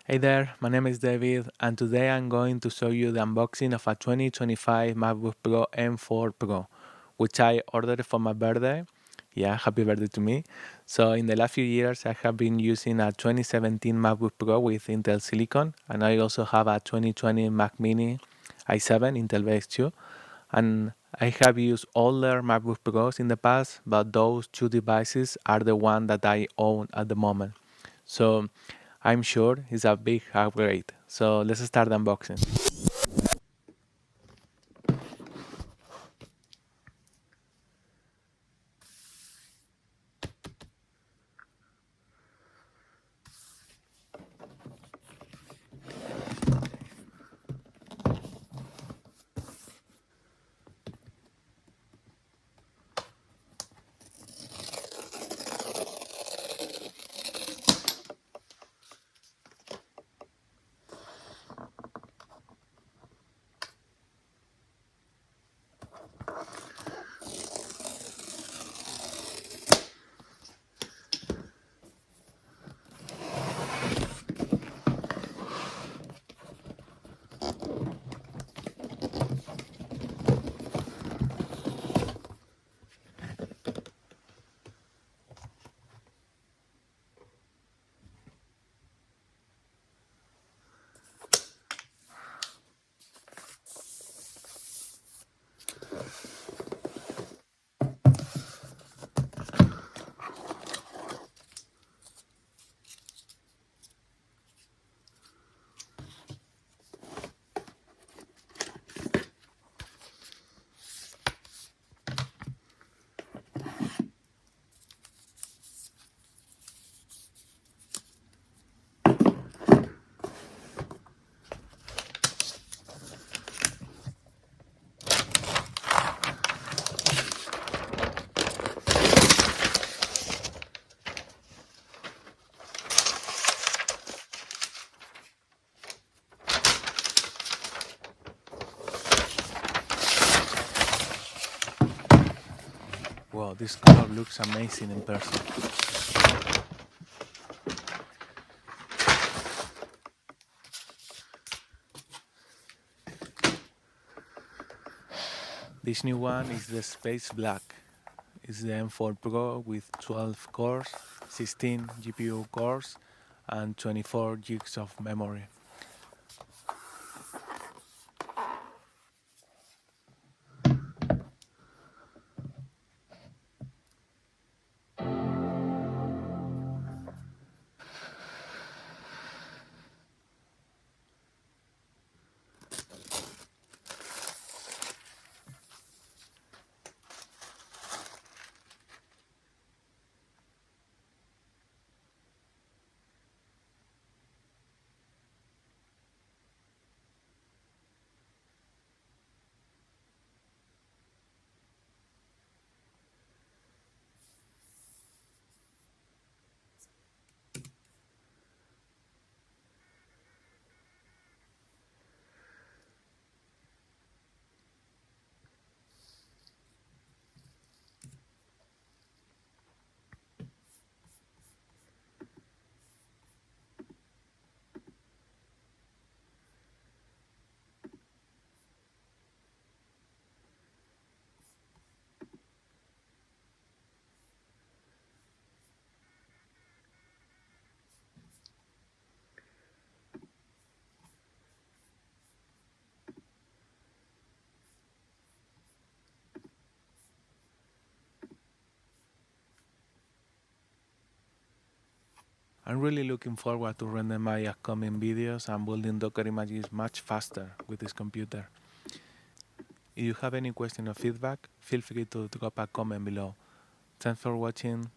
Hey there, my name is David, and today I'm going to show you the unboxing of a 2025 MacBook Pro M4 Pro, which I ordered for my birthday. Yeah, happy birthday to me. So, in the last few years, I have been using a 2017 MacBook Pro with Intel Silicon, and I also have a 2020 Mac Mini i7 Intel based too. And I have used older MacBook Pros in the past, but those two devices are the one that I own at the moment. So I'm sure it's a big upgrade. So let's start the unboxing. Wow, this color looks amazing in person. This new one is the Space Black. It's the M4 Pro with 12 cores, 16 GPU cores, and 24 gigs of memory. I'm really looking forward to render my upcoming videos and building Docker images much faster with this computer. If you have any question or feedback, feel free to drop a comment below. Thanks for watching.